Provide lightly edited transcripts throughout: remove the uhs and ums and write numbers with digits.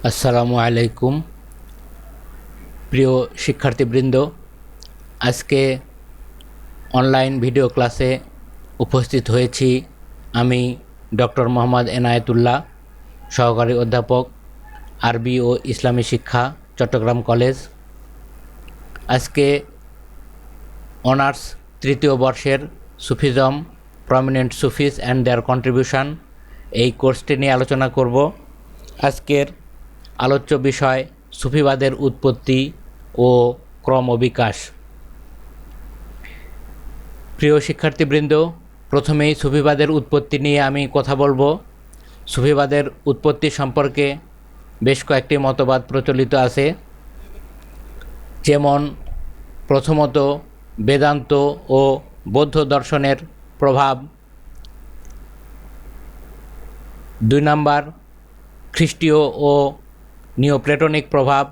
আসসালামু আলাইকুম। প্রিয় শিক্ষার্থীবৃন্দ, আজকে অনলাইন ভিডিও ক্লাসে উপস্থিত হয়েছি আমি ডক্টর মোহাম্মদ এনায়েতুল্লাহ, সহকারী অধ্যাপক, আরবি ও ইসলামী শিক্ষা, চট্টগ্রাম কলেজ। আজকে অনার্স তৃতীয় বর্ষের Sufism, prominent Sufis and their contribution এই কোর্সটি নিয়ে আলোচনা করব। আজকের আলোচ্য বিষয় সুফিবাদের উৎপত্তি ও ক্রমবিকাশ। প্রিয় শিক্ষার্থীবৃন্দ, প্রথমেই সুফিবাদের উৎপত্তি নিয়ে আমি কথা বলবো। সুফিবাদের উৎপত্তি সম্পর্কে বেশ কয়েকটি মতবাদ প্রচলিত আছে, যেমন প্রথমত বেদান্ত ও বৌদ্ধ দর্শনের প্রভাব, 2 নাম্বার খ্রিস্টীয় ও নিওপ্লেটনিক প্রভাব,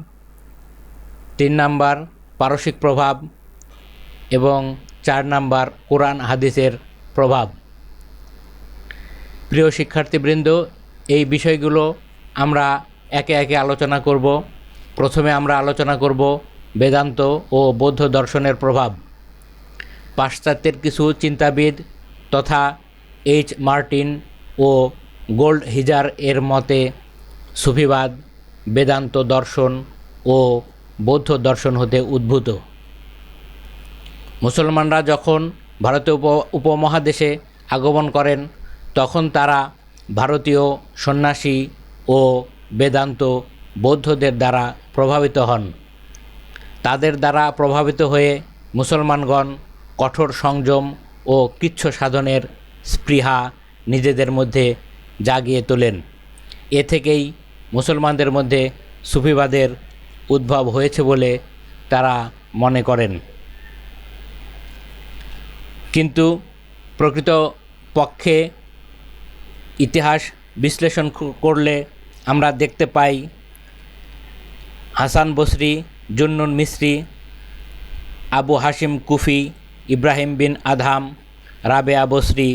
3 নাম্বার পারসিক প্রভাব এবং 4 নাম্বার কোরআন হাদিসের প্রভাব। প্রিয় শিক্ষার্থীবৃন্দ, এই বিষয়গুলো আমরা একে একে আলোচনা করব। প্রথমে আমরা আলোচনা করব বেদান্ত ও বৌদ্ধ দর্শনের প্রভাব। পাশ্চাত্যের কিছু চিন্তাবিদ তথা এইচ মার্টিন ও গোল্ড হিজার এর মতে সুফিবাদ বেদান্ত দর্শন ও বৌদ্ধ দর্শন হতে উদ্ভূত। মুসলমানরা যখন ভারতীয় উপমহাদেশে আগমন করেন, তখন তারা ভারতীয় সন্ন্যাসী ও বেদান্ত বৌদ্ধদের দ্বারা প্রভাবিত হন। তাদের দ্বারা প্রভাবিত হয়ে মুসলমানগণ কঠোর সংযম ও কৃচ্ছ সাধনের স্পৃহা নিজেদের মধ্যে জাগিয়ে তোলেন। এ থেকেই মুসলমানদের মধ্যে সুফিবাদের উদ্ভব হয়েছে বলে তারা মনে করেন। কিন্তু প্রকৃত পক্ষে ইতিহাস বিশ্লেষণ করলে আমরা দেখতে পাই হাসান বসরি, জুন্নুন মিসরি, আবু হাশিম কুফি, ইব্রাহিম বিন আদহাম, রাবেয়া বসরি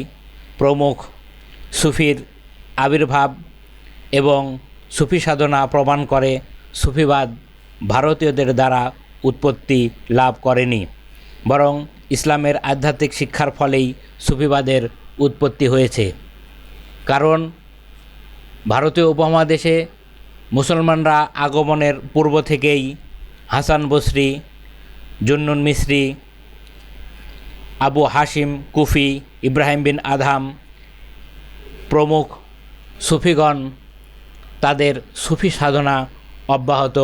প্রমুখ সুফির আবির্ভাব এবং সুফি সাধনা প্রমাণ করে সুফিবাদ ভারতীয়দের দ্বারা উৎপত্তি লাভ করেনি, বরং ইসলামের আধ্যাত্মিক শিক্ষার ফলেই সুফিবাদের উৎপত্তি হয়েছে। কারণ ভারতীয় উপমহাদেশে মুসলমানরা আগমনের পূর্ব থেকেই হাসান বসরি, জুন্নুন মিসরি, আবু হাশিম কুফি, ইব্রাহিম বিন আদহাম প্রমুখ সুফিগণ তাদের সুফি সাধনা অব্যাহত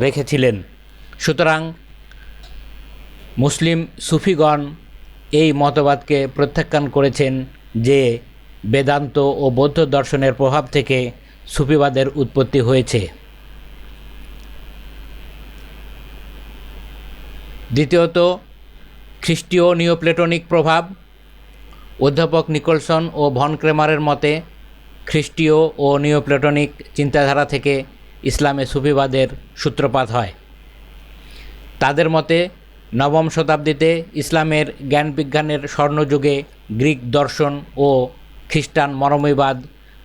রেখেছিলেন। সুতরাং মুসলিম সুফিগণ এই মতবাদকে প্রত্যাখ্যান করেছেন যে বেদান্ত ও বৌদ্ধ দর্শনের প্রভাব থেকে সুফিবাদের উৎপত্তি হয়েছে। দ্বিতীয়ত খ্রিস্টীয় নিওপ্লেটনিক প্রভাব। অধ্যাপক নিকলসন ও ভন ক্রেমারের মতে খ্রিস্টীয় ও নিওপ্লেটনিক চিন্তাধারা থেকে ইসলামে সুফিবাদের সূত্রপাত হয়। তাদের মতে নবম শতাব্দীতে ইসলামের জ্ঞান বিজ্ঞানের স্বর্ণযুগে গ্রিক দর্শন ও খ্রিস্টান মরমীবাদ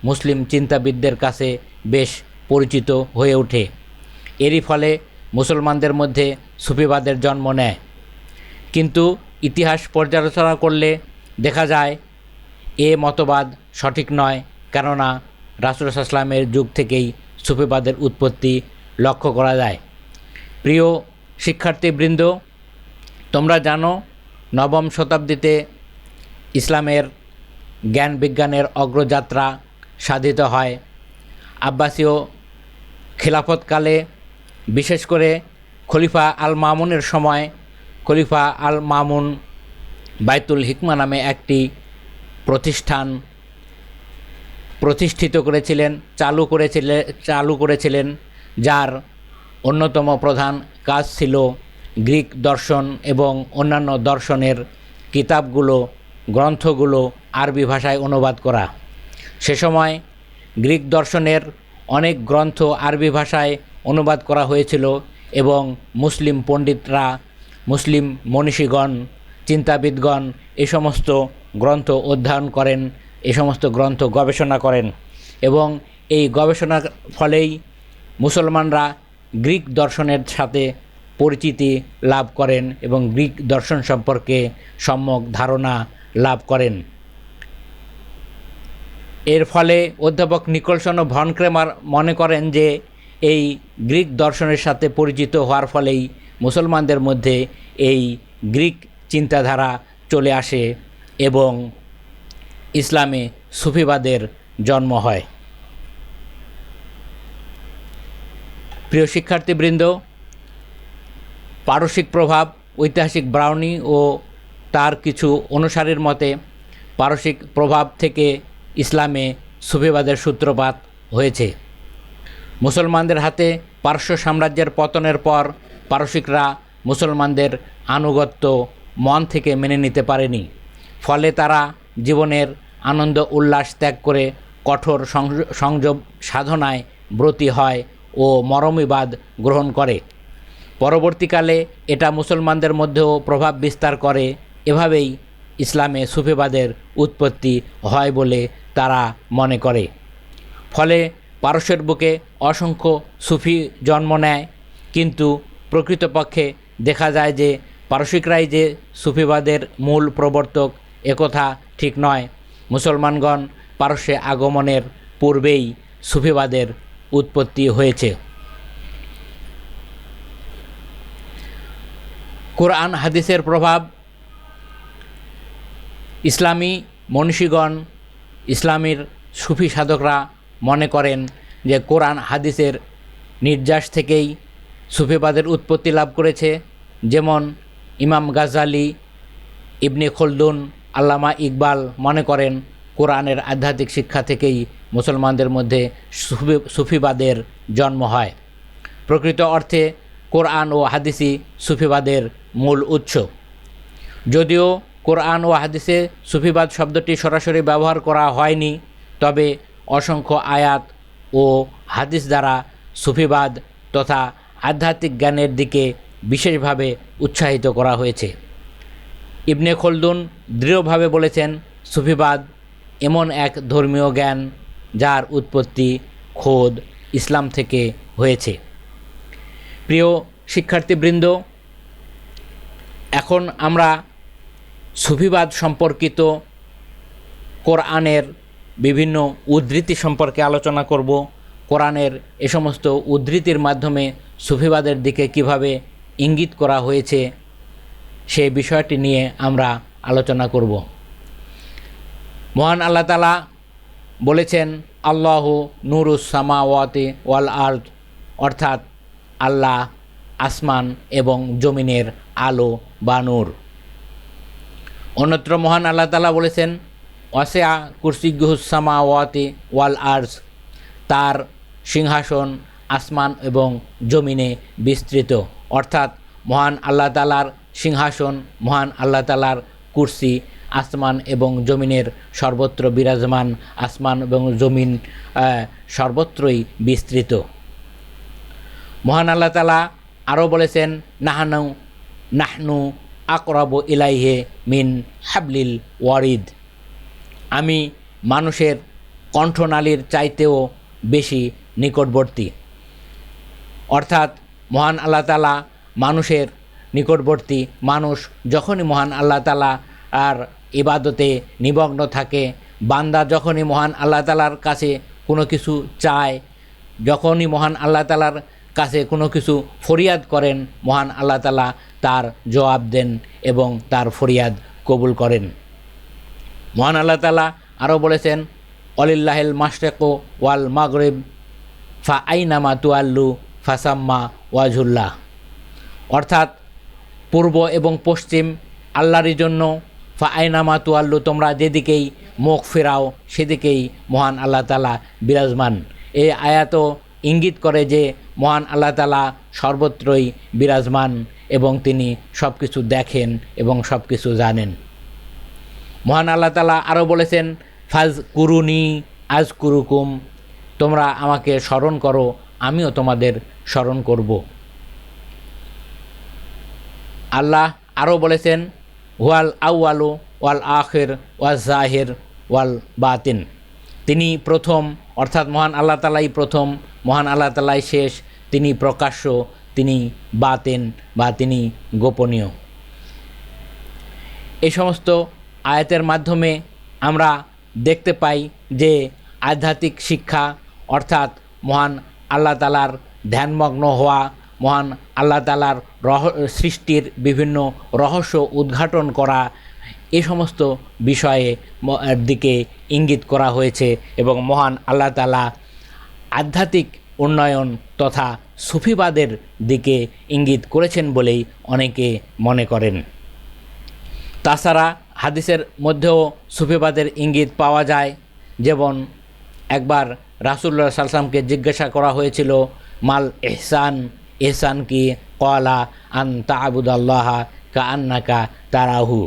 মুসলিম চিন্তাবিদদের কাছে বেশ পরিচিত হয়ে ওঠে। এরই ফলে মুসলমানদের মধ্যে সুফিবাদের জন্ম নেয়। কিন্তু ইতিহাস পর্যালোচনা করলে দেখা যায় এ মতবাদ সঠিক নয়, কেননা রাসূল সাল্লাল্লাহু আলাইহি ওয়াসাল্লামের যুগ থেকেই সুফিবাদের উৎপত্তি লক্ষ্য করা যায়। প্রিয় শিক্ষার্থীবৃন্দ, তোমরা জানো নবম শতাব্দীতে ইসলামের জ্ঞান বিজ্ঞানের অগ্রযাত্রা সাধিত হয়। আব্বাসীয় খিলাফতকালে, বিশেষ করে খলিফা আল মামুনের সময়, খলিফা আল মামুন বাইতুল হিকমা নামে একটি প্রতিষ্ঠান প্রতিষ্ঠিত করেছিলেন, চালু করেছিলেন, যার অন্যতম প্রধান কাজ ছিল গ্রিক দর্শন এবং অন্যান্য দর্শনের গ্রন্থগুলো আরবি ভাষায় অনুবাদ করা। সে সময় গ্রিক দর্শনের অনেক গ্রন্থ আরবি ভাষায় অনুবাদ করা হয়েছিল এবং মুসলিম পণ্ডিতরা, মুসলিম মনীষীগণ, চিন্তাবিদগণ এই সমস্ত গ্রন্থ অধ্যয়ন করেন, এই সমস্ত গ্রন্থ গবেষণা করেন এবং এই গবেষণার ফলেই মুসলমানরা গ্রিক দর্শনের সাথে পরিচিতি লাভ করেন এবং গ্রিক দর্শন সম্পর্কে সম্যক ধারণা লাভ করেন। এর ফলে অধ্যাপক নিকলসন ও ভন ক্রেমার মনে করেন যে এই গ্রিক দর্শনের সাথে পরিচিত হওয়ার ফলেই মুসলমানদের মধ্যে এই গ্রিক চিন্তাধারা চলে আসে এবং ইসলামে সুফিবাদের জন্ম হয়। প্রিয় শিক্ষার্থীবৃন্দ, পারসিক প্রভাব, ঐতিহাসিক ব্রাউনি ও তার কিছু অনুসারীর মতে পারসিক প্রভাব থেকে ইসলামে সুফিবাদের সূত্রপাত হয়েছে। মুসলমানদের হাতে পারস্য সাম্রাজ্যের পতনের পর পারসিকরা মুসলমানদের আনুগত্য মন থেকে মেনে নিতে পারেনি। ফলে তারা জীবনের আনন্দ উল্লাস ত্যাগ করে কঠোর সংযম সাধনায় ব্রতী হয় ও মরমীবাদ গ্রহণ করে। পরবর্তীকালে এটা মুসলমানদের মধ্যেও প্রভাব বিস্তার করে। এভাবেই ইসলামে সুফিবাদের উৎপত্তি হয় বলে তারা মনে করে। ফলে পারস্যের বুকে অসংখ্য সুফি জন্ম নেয়, কিন্তু প্রকৃতপক্ষে দেখা যায় যে পারসিকরাই যে সুফিবাদের মূল প্রবর্তক একথা ঠিক নয়। মুসলমানগণ পারস্যে আগমনের পূর্বেই সুফিবাদের উৎপত্তি হয়েছে। কোরআন হাদিসের প্রভাব। ইসলামী মনীষীগণ, ইসলামের সুফি সাধকরা মনে করেন যে কোরআন হাদিসের নির্যাস থেকেই সুফিবাদের উৎপত্তি লাভ করেছে। যেমন ইমাম গাজ্জালি, ইবনে খলদুন, আল্লামা ইকবাল মনে করেন কোরআনের আধ্যাত্মিক শিক্ষা থেকেই মুসলমানদের মধ্যে সুফিবাদের জন্ম হয়। প্রকৃত অর্থে কোরআন ও হাদিসই সুফিবাদের মূল উৎস। যদিও কোরআন ও হাদিসে সুফিবাদ শব্দটি সরাসরি ব্যবহার করা হয়নি, তবে অসংখ্য আয়াত ও হাদিস দ্বারা সুফিবাদ তথা আধ্যাত্মিক জ্ঞানের দিকে বিশেষভাবে উৎসাহিত করা হয়েছে। ইবনে খলদুন দৃঢ়ভাবে বলেছেন, সুফিবাদ এমন এক ধর্মীয় জ্ঞান যার উৎপত্তি খোদ ইসলাম থেকে হয়েছে। প্রিয় শিক্ষার্থীবৃন্দ, এখন আমরা সুফিবাদ সম্পর্কিত কোরআনের বিভিন্ন উদ্ধৃতি সম্পর্কে আলোচনা করব। কোরআনের এ সমস্ত উদ্ধৃতির মাধ্যমে সুফিবাদের দিকে কিভাবে ইঙ্গিত করা হয়েছে সে বিষয়টি নিয়ে আমরা আলোচনা করব। মহান আল্লাহ তাআলা বলেছেন, আল্লাহু নূরুস সামাওয়াতি ওয়াল আরদ, অর্থাৎ আল্লাহ আসমান এবং জমিনের আলো বা নূর। অন্যত্র মহান আল্লাহ তাআলা বলেছেন, ওয়াসিআ কুরসিয়্যুহুস সামাওয়াতি ওয়াল আরদ, তার সিংহাসন আসমান এবং জমিনে বিস্তৃত। অর্থাৎ মহান আল্লাহ তাআলার সিংহাসন, মহান আল্লাহ তাআলার কুরসি আসমান এবং জমিনের সর্বত্র বিরাজমান, আসমান এবং জমিন সর্বত্রই বিস্তৃত। মহান আল্লাহ তাআলা আরও বলেছেন, নাহনু আকরাবু ইলাইহি মিন হাবলিল ওয়ারিদ, আমি মানুষের কণ্ঠনালীর চাইতেও বেশি নিকটবর্তী। অর্থাৎ মহান আল্লাহ তাআলা মানুষের নিকটবর্তী। মানুষ যখনই মহান আল্লাহ তাআলা আর ইবাদতে নিমগ্ন থাকে, বান্দা যখনই মহান আল্লাহ তাআলার কাছে কোনো কিছু চায়, যখনই মহান আল্লাহ তাআলার কাছে কোনো কিছু ফরিয়াদ করেন, মহান আল্লাহ তাআলা তার জবাব দেন এবং তার ফরিয়াদ কবুল করেন। মহান আল্লাহ তাআলা আরও বলেছেন, ওয়ালিল্লাহিল মাশরিকু ওয়াল মাগরিব ফা আইনামা তুয়াল্লু ফাসাম্মা ওয়াজহুল্লাহ, অর্থাৎ পূর্ব এবং পশ্চিম আল্লাহরই জন্য। ফা আইনামা তুয়াল্লু, তোমরা যেদিকেই মুখ ফেরাও সেদিকেই মহান আল্লাহ তাআলা বিরাজমান। এই আয়াতও ইঙ্গিত করে যে মহান আল্লাহ তাআলা সর্বত্রই বিরাজমান এবং তিনি সব কিছু দেখেন এবং সব কিছু জানেন। মহান আল্লাহ তাআলা আরও বলেছেন, ফাজ কুরুনি আজ কুরুকুম, তোমরা আমাকে স্মরণ করো, আমিও তোমাদের স্মরণ করব। আল্লাহ আরও বলেছেন, হুয়াল আউয়ালু ওয়াল আখির ওয়াল জাহির ওয়াল বাতিন, তিনি প্রথম, অর্থাৎ মহান আল্লাহ তাআলাই প্রথম, মহান আল্লাহ তাআলাই শেষ, তিনি প্রকাশ্য, তিনি বাতেন বা তিনি গোপনীয়। এই সমস্ত আয়াতের মাধ্যমে আমরা দেখতে পাই যে আধ্যাত্মিক শিক্ষা অর্থাৎ মহান আল্লাহ তাআলার ধ্যানমগ্ন হওয়া, মহান আল্লাহ তাআলার সৃষ্টির বিভিন্ন রহস্য উদ্ঘাটন করা, এ সমস্ত বিষয়ে দিকে ইঙ্গিত করা হয়েছে এবং মহান আল্লাহ তাআলা আধ্যাত্মিক উন্নয়ন তথা সুফিবাদের দিকে ইঙ্গিত করেছেন বলেই অনেকে মনে করেন। তাছাড়া হাদিসের মধ্যেও সুফিবাদের ইঙ্গিত পাওয়া যায়। যেমন একবার রাসূলুল্লাহ সাল্লাল্লাহু আলাইহি ওয়াসাল্লামকে জিজ্ঞাসা করা হয়েছিল, মাল ইহসান, ইহসান কি? ক্বালা আন তা'বুদাল্লাহা কাআন্নাকা তারাহু।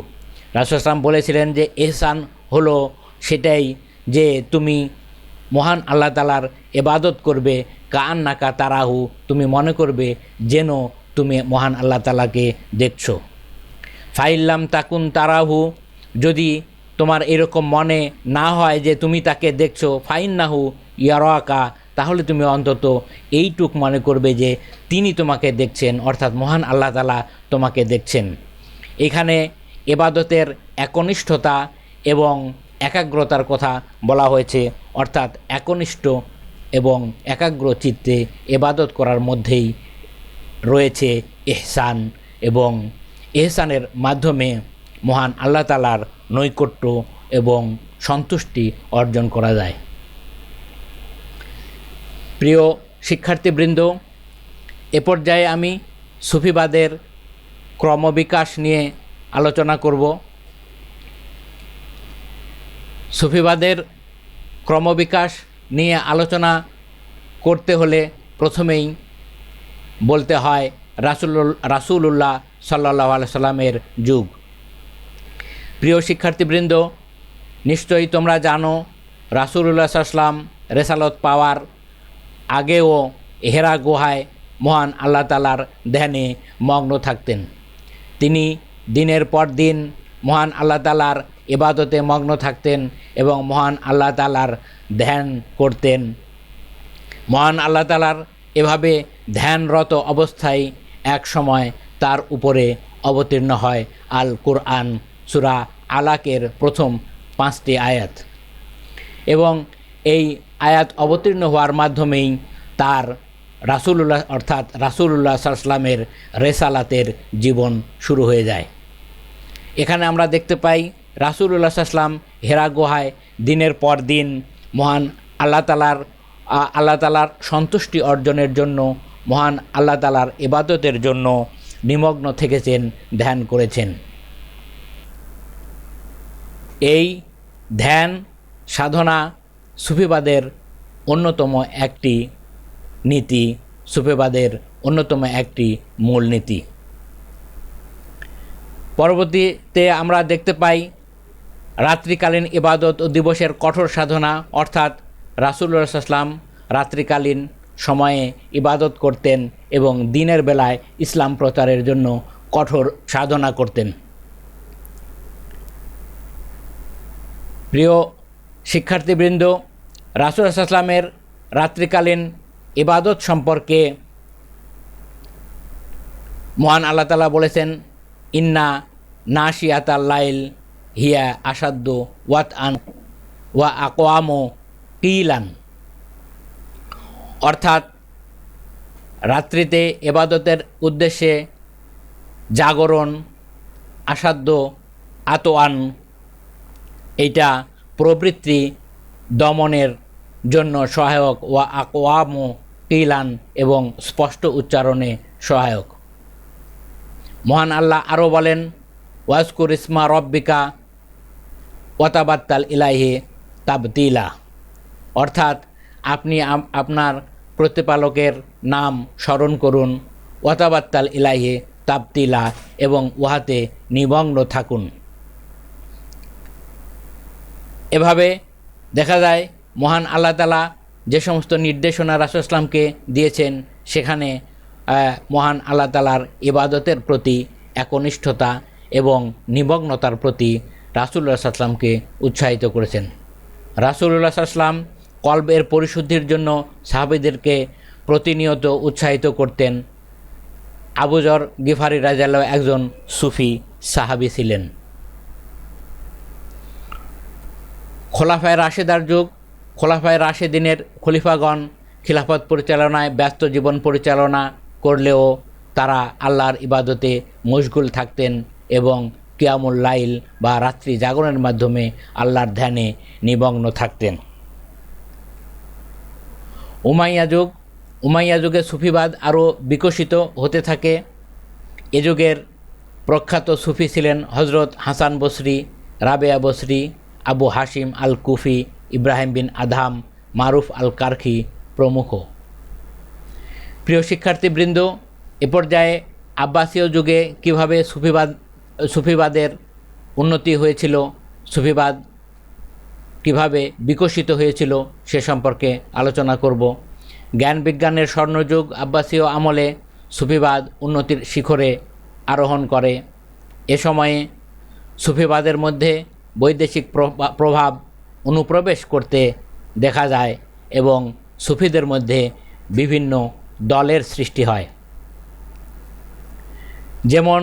রাসূল সাল্লাম বলেছিলেন যে ইহসান হলো সেটাই যে তুমি মহান আল্লাহ তাআলার ইবাদত করবে, কাআন্নাকা তারাহু, তুমি মনে করবে যেন তুমি মহান আল্লাহ তাআলাকে দেখছো। ফাইল্লাম তাকুন তারাহু, যদি তোমার এরকম মনে না হয় যে তুমি তাকে দেখছো, ফাইন্নাহু ইয়ারাকা, তাহলে তুমি অন্তত এইটুক মনে করবে যে তিনি তোমাকে দেখছেন, অর্থাৎ মহান আল্লাহ তাআলা তোমাকে দেখছেন। এখানে ইবাদতের একনিষ্ঠতা এবং একাগ্রতার কথা বলা হয়েছে, অর্থাৎ একনিষ্ঠ এবং একাগ্র চিত্তে ইবাদত করার মধ্যেই রয়েছে ইহসান, এবং ইহসানের মাধ্যমে মহান আল্লাহ তাআলার নৈকট্য এবং সন্তুষ্টি অর্জন করা যায়। প্রিয় শিক্ষার্থীবৃন্দ, এ পর্যায়ে আমি সুফিবাদের ক্রমবিকাশ নিয়ে আলোচনা করব। সুফিবাদের ক্রমবিকাশ নিয়ে আলোচনা করতে হলে প্রথমেই বলতে হয় রাসূলুল্লাহ সাল্লাল্লাহু আলাইহি সাল্লামের যুগ। প্রিয় শিক্ষার্থীবৃন্দ, নিশ্চয়ই তোমরা জানো রাসূলুল্লাহ সাল্লাল্লাহু আলাইহি ওয়াসাল্লাম রেসালত পাওয়ার আগেও হেরা গুহায় মহান আল্লাহ তাআলার ধ্যানে মগ্ন থাকতেন। তিনি দিনের পর দিন মহান আল্লাহ তাআলার ইবাদতে মগ্ন থাকতেন এবং মহান আল্লাহ তাআলার ধ্যান করতেন। মহান আল্লাহ তাআলার এভাবে ধ্যানরত অবস্থায় এক সময় তার উপরে অবতীর্ণ হয় আল কুরআন, সূরা আলাকের প্রথম 5টি আয়াত, এবং এই আয়াত অবতীর্ণ হওয়ার মাধ্যমেই তার রাসূলুল্লাহ অর্থাৎ রাসূলুল্লাহ সাল্লাল্লাহু আলাইহি ওয়াসাল্লামের রেসালাতের জীবন শুরু হয়ে যায়। এখানে আমরা দেখতে পাই রাসূলুল্লাহ সাল্লাল্লাহু আলাইহি ওয়াসাল্লাম হেরা গুহায় দিনের পর দিন মহান আল্লাহ তাআলার সন্তুষ্টি অর্জনের জন্য, মহান আল্লাহ তাআলার ইবাদতের জন্য নিমগ্ন থেকেছেন, ধ্যান করেছেন। এই ধ্যান সাধনা সুফিবাদের অন্যতম একটি নীতি, সুফিবাদের অন্যতম একটি মূলনীতি। পরবর্তীতে আমরা দেখতে পাই রাত্রিকালীন ইবাদত ও দিবসের কঠোর সাধনা, অর্থাৎ রাসূলুল্লাহ সাল্লাল্লাহু আলাইহি ওয়াসাল্লাম রাত্রিকালীন সময়ে ইবাদত করতেন এবং দিনের বেলায় ইসলাম প্রচারের জন্য কঠোর সাধনা করতেন। প্রিয় শিক্ষার্থীবৃন্দ, রাসূলুল্লাহ সাল্লাল্লাহু আলাইহি ওয়াসাল্লামের রাত্রিকালীন ইবাদত সম্পর্কে মহান আল্লাহ তাআলা বলেছেন, ইন্না নাশিয়াতাল লাইল হিয়া আসাদ্দু ওয়াতআন ওয়া আকওয়ামু কিলান, অর্থাৎ রাত্রিতে ইবাদতের উদ্দেশ্যে জাগরণ, আসাদ্দ, আতওয়ান, এইটা প্রবৃত্তি দমনের জন্য সহায়ক, ওয়া আকওয়ামু কিলান, এবং স্পষ্ট উচ্চারণে সহায়ক। মহান আল্লাহ আরও বলেন, ওয়াজকুর ইসমা রব্বিকা ওয়াতাবাত্তাল ইলাইহি তাবতিলা, অর্থাৎ আপনি আপনার প্রতিপালকের নাম স্মরণ করুন, ওয়াতাবাত্তাল ইলাইহি তাবতিলা, এবং উহাতে নিমগ্ন থাকুন। এভাবে দেখা যায় মহান আল্লাহ তাআলা যে সমস্ত নির্দেশনা রাসূল সাল্লাল্লাহু আলাইহি ওয়াসাল্লামকে দিয়েছেন, সেখানে মহান আল্লাহ তাআলার ইবাদতের প্রতি একনিষ্ঠতা এবং নিমগ্নতার প্রতি রাসূলুল্লাহ সাল্লাল্লাহু আলাইহি ওয়াসাল্লামকে উৎসাহিত করেছেন। রাসূলুল্লাহ সাল্লাল্লাহু আলাইহি ওয়াসাল্লাম কলবের পরিশুদ্ধির জন্য সাহাবীদেরকে প্রতিনিয়ত উৎসাহিত করতেন। আবু যর গিফারি রাদিয়াল্লাহু একজন সুফি সাহাবী ছিলেন। খোলাফায়ে রাশেদার যুগ। খোলাফায়ে রাশেদিনের খলিফাগণ খিলাফত পরিচালনায় ব্যস্ত জীবন পরিচালনা করলেও তারা আল্লাহর ইবাদতে মশগুল থাকতেন এবং কিয়ামুল লাইল বা রাত্রি জাগরণের মাধ্যমে আল্লাহর ধ্যানে নিমগ্ন থাকতেন। উমাইয়া যুগ। উমাইয়া যুগে সুফিবাদ আরও বিকশিত হতে থাকে। এ যুগের প্রখ্যাত সুফি ছিলেন হজরত হাসান বসরি, রাবেয়া বসরি, আবু হাশিম আল কুফি, ইব্রাহিম বিন আদহাম, মারুফ আল কারখি প্রমুখ। প্রিয় শিক্ষার্থীবৃন্দ, এ পর্যায়ে আব্বাসীয় যুগে কীভাবে সুফিবাদের উন্নতি হয়েছিল, সুফিবাদ কিভাবে বিকশিত হয়েছিল সে সম্পর্কে আলোচনা করব। জ্ঞান বিজ্ঞানের স্বর্ণযুগ আব্বাসীয় আমলে সুফিবাদ উন্নতির শিখরে আরোহণ করে। এ সময়ে সুফিবাদের মধ্যে বৈদেশিক প্রভাব অনুপ্রবেশ করতে দেখা যায় এবং সুফিদের মধ্যে বিভিন্ন দলের সৃষ্টি হয়। যেমন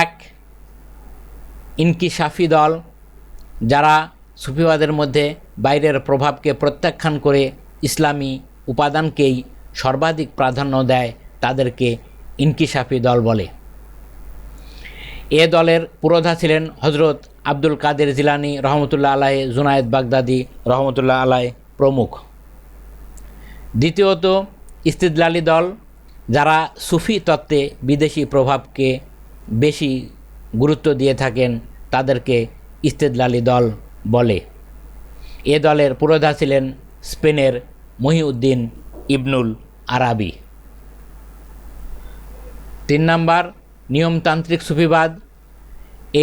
এক ইনকিশাফি দল, যারা সুফিবাদের মধ্যে বাইরের প্রভাবকে প্রত্যাখ্যান করে ইসলামী উপাদানকেই সর্বাধিক প্রাধান্য দেয়, তাদেরকে ইনকিশাফি দল বলে। এ দলের পুরোধা ছিলেন হজরত আব্দুল কাদের জিলানী রহমতুল্লাহ আলাইহি, জুনায়েদ বাগদাদি রহমতুল্লাহ আলাইহি প্রমুখ। দ্বিতীয়ত ইস্তিদলালি দল, যারা সুফি তত্ত্বে বিদেশি প্রভাবকে বেশি গুরুত্ব দিয়ে থাকেন, তাদেরকে ইস্তিদলালি দল বলে। এ দলের পুরোধা ছিলেন স্পেনের মহিউদ্দিন ইবনুল আরাবি। 3 নাম্বার নিয়মতান্ত্রিক সুফিবাদ।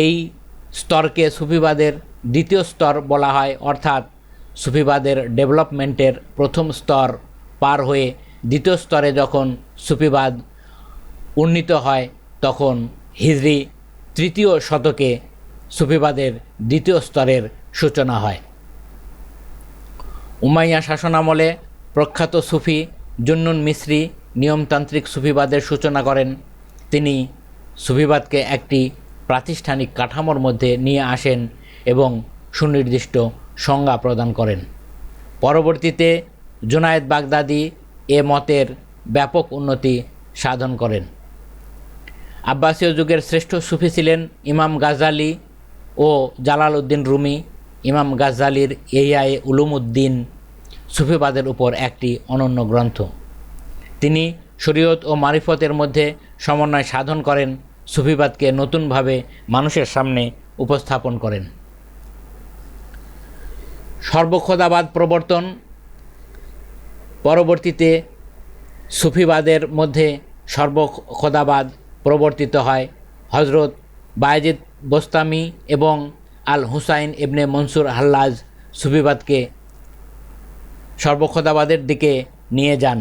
এই স্তরকে সুফিবাদের দ্বিতীয় স্তর বলা হয়, অর্থাৎ সুফিবাদের ডেভেলপমেন্টের প্রথম স্তর পার হয়ে দ্বিতীয় স্তরে যখন সুফিবাদ উন্নীত হয়, তখন হিজরি 3য় শতকে সুফিবাদের দ্বিতীয় স্তরের সূচনা হয়। উমাইয়া শাসনামলে প্রখ্যাত সুফি জুন্নুন মিসরি নিয়মতান্ত্রিক সুফিবাদের সূচনা করেন। তিনি সুফিবাদকে একটি প্রাতিষ্ঠানিক কাঠামোর মধ্যে নিয়ে আসেন এবং সুনির্দিষ্ট সংজ্ঞা প্রদান করেন। পরবর্তীতে জুনায়েদ বাগদাদি এ মতের ব্যাপক উন্নতি সাধন করেন। আব্বাসীয় যুগের শ্রেষ্ঠ সুফি ছিলেন ইমাম গাজ্জালি ও জালাল উদ্দিন রুমি। ইমাম গাজ্জালির ইহইয়া উলুমুদ্দিন সুফিবাদের উপর একটি অনন্য গ্রন্থ। তিনি শরীয়ত ও মারিফতের মধ্যে সমন্বয় সাধন করেন, সুফিবাদকে নতুনভাবে মানুষের সামনে উপস্থাপন করেন। সর্বখোদাবাদ প্রবর্তন। পরবর্তীতে সুফিবাদের মধ্যে সর্বখোদাবাদ প্রবর্তিত হয়। হজরত বায়েজিদ বোস্তামি এবং আল হুসাইন ইবনে মনসুর হাল্লাজ সুফিবাদকে সর্বখোদাবাদের দিকে নিয়ে যান।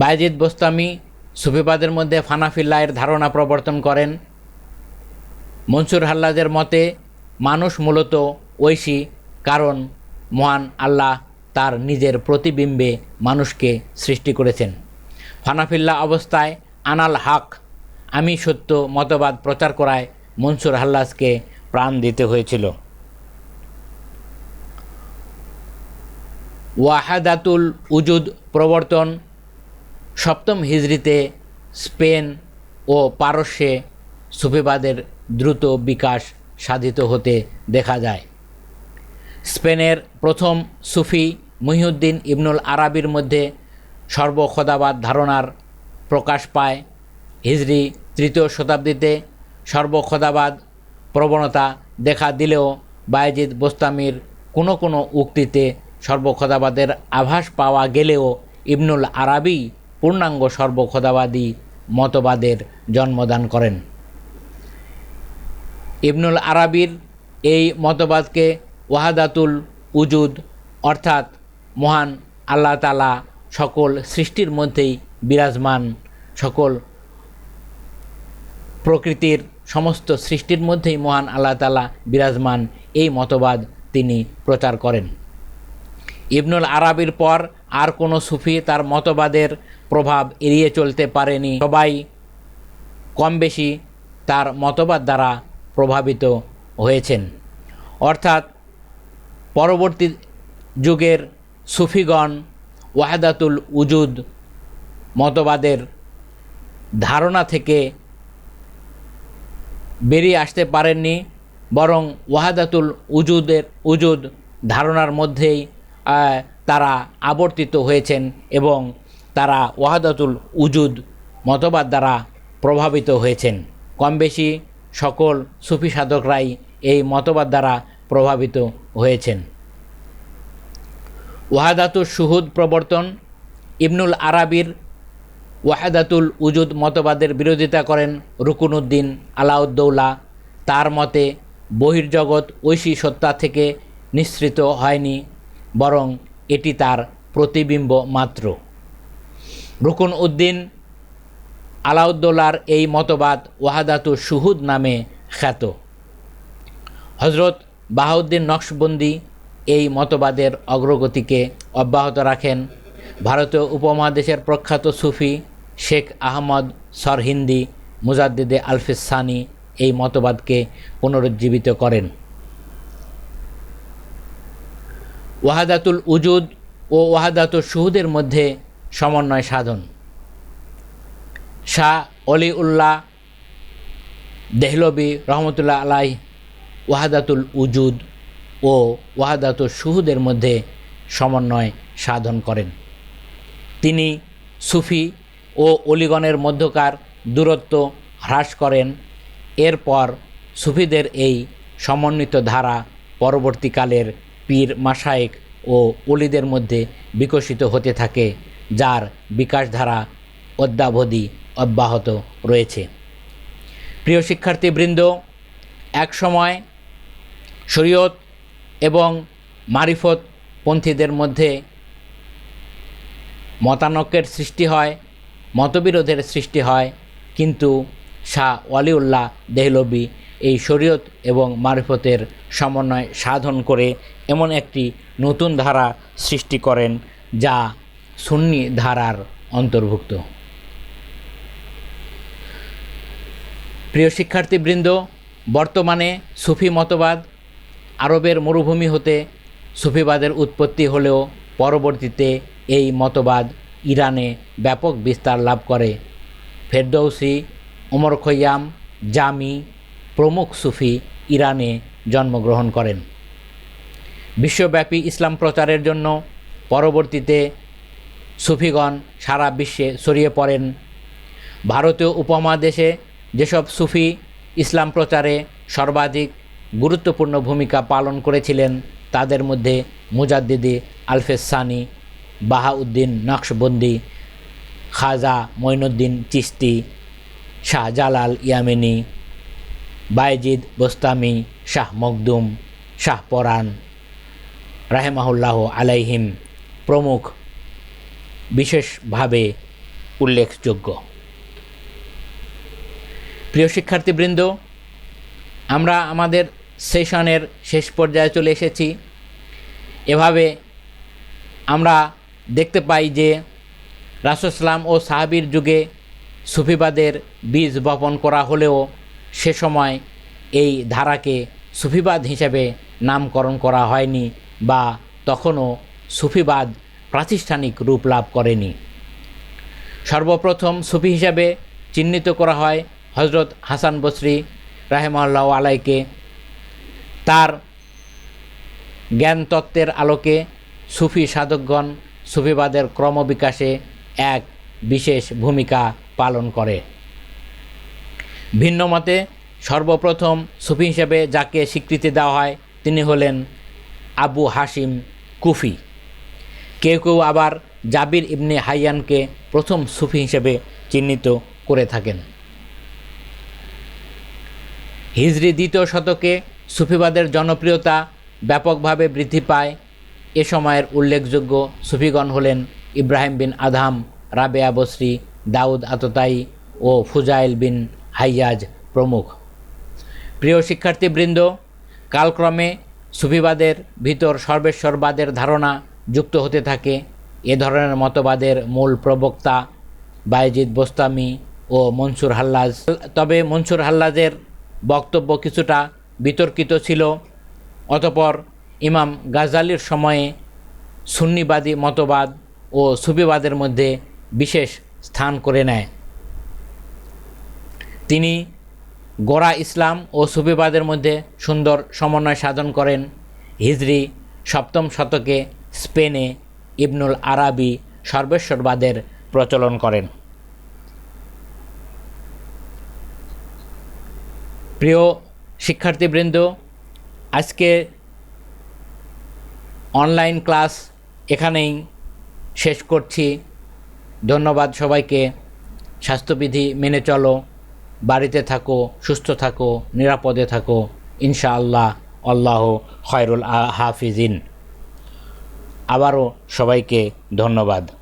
বায়েজিদ বোস্তামি সুফিবাদের মধ্যে ফানাফিল্লাহের ধারণা প্রবর্তন করেন। মনসুর হাল্লাজের মতে মানুষ মূলত ঐশী, কারণ মহান আল্লাহ তার নিজের প্রতিবিম্বে মানুষকে সৃষ্টি করেছেন। ফানাফিল্লাহ অবস্থায় আনাল হক, আমি সত্য মতবাদ প্রচার করায় মনসুর হাল্লাজকে প্রাণ দিতে হয়েছিল। ওয়াহাদাতুল উজুদ প্রবর্তন। 7ম হিজরিতে স্পেন ও পারস্যে সুফিবাদের দ্রুত বিকাশ সাধিত হতে দেখা যায়। স্পেনের প্রথম সুফি মুহিউদ্দিন ইবনুল আরাবির মধ্যে সর্বখোদাবাদ ধারণার প্রকাশ পায়। হিজরি 3য় শতাব্দীতে সর্বখোদাবাদ প্রবণতা দেখা দিলেও বায়েজিদ বোস্তামির কোনো কোনো উক্তিতে সর্বখোদাবাদের আভাস পাওয়া গেলেও ইবনুল আরাবি পূর্ণাঙ্গ সর্বখোদাবাদী মতবাদের জন্মদান করেন। ইবনুল আরাবির এই মতবাদকে ওয়াহাদাতুল উজুদ, অর্থাৎ মহান আল্লাহ তাআলা সকল সৃষ্টির মধ্যেই বিরাজমান, সকল প্রকৃতির সমস্ত সৃষ্টির মধ্যেই মহান আল্লাহ তাআলা বিরাজমান, এই মতবাদ তিনি প্রচার করেন। ইবনুল আরাবির পর আর কোনো সুফি তার মতবাদের প্রভাব এড়িয়ে চলতে পারেনি। সবাই কম বেশি তার মতবাদ দ্বারা প্রভাবিত হয়েছেন। অর্থাৎ পরবর্তী যুগের সুফিগণ ওয়াহদাতুল উজুদ মতবাদের ধারণা থেকে বেরিয়ে আসতে পারেননি, বরং ওয়াহদাতুল উজুদ ধারণার মধ্যেই তারা আবর্তিত হয়েছেন এবং তারা ওয়াহদাতুল উজুদ মতবাদ দ্বারা প্রভাবিত হয়েছেন। কম বেশি সকল সুফি সাধকরাই এই মতবাদ দ্বারা প্রভাবিত হয়েছেন। ওয়াহদাতুল শুহুদ প্রবর্তন। ইবনুল আরাবির ওয়াহদাতুল উজুদ মতবাদের বিরোধিতা করেন রুকুনুদ্দিন আলাউদ্দৌলা। তার মতে বহির্জগৎ ঐশী সত্তা থেকে নিঃসৃত হয়নি, বরং এটি তার প্রতিবিম্ব মাত্র। রুকুন উদ্দিন আলাউদ্দৌলার এই মতবাদ ওয়াহদাতুল শুহুদ নামে খ্যাত। হজরত বাহাউদ্দিন নকশবন্দি এই মতবাদের অগ্রগতিকে অব্যাহত রাখেন। ভারতীয় উপমহাদেশের প্রখ্যাত সুফি শেখ আহমদ সরহিন্দি মুজাদ্দিদে আলফিস সানি এই মতবাদকে পুনরুজ্জীবিত করেন। ওয়াহদাতুল উজুদ ও ওয়াহদাতুল শুহুদের মধ্যে সমন্বয় সাধন। শাহ অলিউল্লাহ দেহলভী রহমতুল্লাহ আলাইহ ওয়াহদাতুল উজুদ ও ওয়াহদাতুল শুহুদের মধ্যে সমন্বয় সাধন করেন। তিনি সুফি ও অলিগণের মধ্যকার দূরত্ব হ্রাস করেন। এরপর সুফিদের এই সমন্বিত ধারা পরবর্তীকালের পীর মাশায়েখ ও অলিদের মধ্যে বিকশিত হতে থাকে, যার বিকাশধারা অদ্যাবধি অব্যাহত রয়েছে। প্রিয় শিক্ষার্থীবৃন্দ, এক সময় শরীয়ত এবং মারিফত পন্থীদের মধ্যে মতানৈক্যের সৃষ্টি হয়, মতবিরোধের সৃষ্টি হয়, কিন্তু শাহ ওয়ালিউল্লাহ দেহলভী এই শরীয়ত এবং মারিফতের সমন্বয় সাধন করে এমন একটি নতুন ধারা সৃষ্টি করেন যা সুন্নি ধারার অন্তর্ভুক্ত। প্রিয় শিক্ষার্থীবৃন্দ, বর্তমানে সুফি মতবাদ আরবের মরুভূমি হতে সুফিবাদের উৎপত্তি হলেও পরবর্তীতে এই মতবাদ ইরানে ব্যাপক বিস্তার লাভ করে। ফেরদৌসি, ওমর খৈয়াম, জামি প্রমুখ সুফি ইরানে জন্মগ্রহণ করেন। বিশ্বব্যাপী ইসলাম প্রচারের জন্য পরবর্তীতে সুফিগণ সারা বিশ্বে ছড়িয়ে পড়েন। ভারতীয় উপমহাদেশে যেসব সুফি ইসলাম প্রচারে সর্বাধিক গুরুত্বপূর্ণ ভূমিকা পালন করেছিলেন তাদের মধ্যে মুজাদ্দিদে আলফিস সানি, বাহাউদ্দিন নকশবন্দি, খাজা মঈনুদ্দিন চিশতি, শাহজালাল ইয়ামেনি, বায়েজিদ বোস্তামি, শাহ মখদুম, শাহ পরান রাহেমাহুল্লাহ আলাইহিম প্রমুখ বিশেষভাবে উল্লেখযোগ্য। প্রিয় শিক্ষার্থীবৃন্দ, আমরা আমাদের সেশনের শেষ পর্যায়ে চলে এসেছি। এভাবে আমরা দেখতে পাই যে রাসূল সাল্লাল্লাহু ও সাহাবীর যুগে সুফিবাদের বীজ বপন করা হলেও সে সময় এই ধারাকে সুফিবাদ হিসেবে নামকরণ করা হয়নি বা তখনও সুফিবাদ প্রাতিষ্ঠানিক রূপ লাভ করেনি। সর্বপ্রথম সুফি হিসাবে চিহ্নিত করা হয় হজরত হাসান বসরি রাহেমাহুল্লাহ আলাইকে। তার জ্ঞান তত্ত্বের আলোকে সুফি সাধকগণ সুফিবাদের ক্রমবিকাশে এক বিশেষ ভূমিকা পালন করে। ভিন্ন মতে সর্বপ্রথম সুফি হিসেবে যাকে স্বীকৃতি দেওয়া হয় তিনি হলেন আবু হাশিম কুফি। কেউ কেউ আবার জাবির ইবনে হাইয়ানকে প্রথম সুফি হিসেবে চিহ্নিত করে থাকেন। হিজরি দ্বিতীয় শতকে সুফিবাদের জনপ্রিয়তা ব্যাপকভাবে বৃদ্ধি পায়। এ সময়ের উল্লেখযোগ্য সুফিগণ হলেন ইব্রাহিম বিন আদহাম, রাবেয়া বসরি, দাউদ আততাই ও ফুজাইল বিন হাইয়াজ প্রমুখ। প্রিয় শিক্ষার্থীবৃন্দ, কালক্রমে সুফিবাদের ভিতর সর্বেশ্বরবাদের ধারণা যুক্ত হতে থাকে। এ ধরনের মতবাদের মূল প্রবক্তা বায়েজিদ বোস্তামি ও মনসুর হাল্লাজ। তবে মনসুর হাল্লাজের বক্তব্য কিছুটা বিতর্কিত ছিল। অতঃপর ইমাম গাজ্জালির সময়ে সুন্নিবাদী মতবাদ ও সুফিবাদের মধ্যে বিশেষ স্থান করে নেয়। তিনি গোঁড়া ইসলাম ও সুফিবাদের মধ্যে সুন্দর সমন্বয় সাধন করেন। হিজরি 7ম শতকে স্পেনে ইবনুল আরাবি সর্বেশ্বরবাদের প্রচলন করেন। প্রিয় শিক্ষার্থীবৃন্দ, আজকে অনলাইন ক্লাস এখানেই শেষ করছি। ধন্যবাদ সবাইকে। স্বাস্থ্যবিধি মেনে চলো, বাড়িতে থাকো, সুস্থ থাকো, নিরাপদে থাকো। ইনশাআল্লাহ, আল্লাহ খায়রুল হাফিজিন। আবারও সবাইকে ধন্যবাদ।